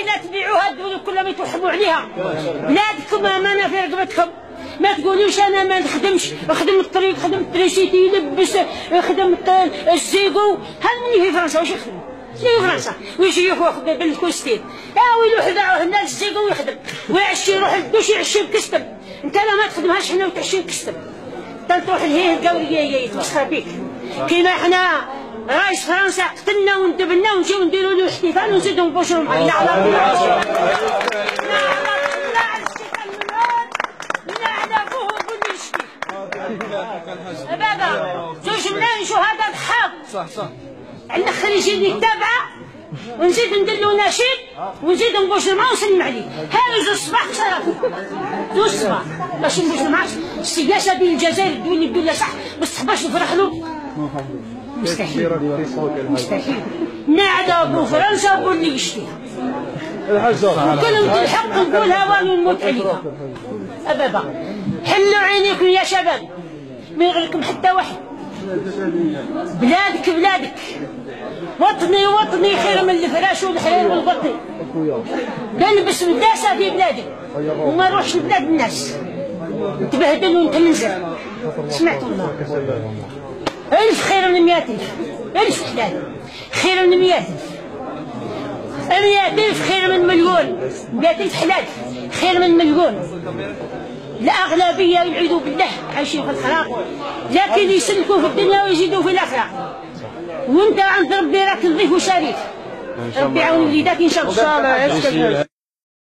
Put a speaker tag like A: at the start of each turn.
A: لا تبيعوا هاد الدول كلها ما يتوحموا عليها. بلادكم امانه في رقبتكم. ما تقولوش انا ما نخدمش، نخدم الطريق، نخدم التريسيتي، نلبس، نخدم الزيكو. هذا مني في فرنسا واش يخدم؟ شنو في فرنسا؟ ويجي ياخذ بالكوستين. ويلوح يدعوه هنا للزيكو ويخدم، ويعشي يروح للدوش يعشي بكستم. انت لا ما تخدمهاش هنا وتعشي بكستم. انت تروح لهيه القوريه يتمسخر بيك. كيما حنا رئيس فرنسا قتلنا وندبلنا ونجيو نديروا له احتفال ونزيدوا نبوشوا معاه. لا على الله، لا على الشيطان المنهار، لا على ابوه وابو يشكي. بابا 2 ملايين شهداء ضحاك. صح. عندنا خريجين التابعه ونزيد ندير له نشيد ونزيد نبوشوا معاه ونسلم عليه. هاي 2 الصباح صرافي 2 الصباح باش نبوشوا معاه. السياسه ديال الجزائر تقول لي بلا صح بس تحباش نفرح له. مستحيل. نعذب فرنسا وقول لي يشتي. كلهم الحق نقولها وانا نموت عليها. بابا حلوا عينيكم يا شباب، ما يغلكم حتى واحد. بلادك وطني خير من الفراش والحرير والبطي. نلبس مداسه في بلادي وما نروحش لبلاد الناس نتبهدل ونتنزل. سمعت الله. 1000 خير من 100,000. 1000 حلال خير من 100,000. 100,000 خير من مليون. 100,000 حلال خير من مليون. الأغلبية يعيذوا بالله عايشين في الخراب، لكن يسلكوا في الدنيا ويزيدوا في الآخرة. وأنت عند ربي راك نظيف وشريف. ربي يعاون وليداتك إن شاء الله.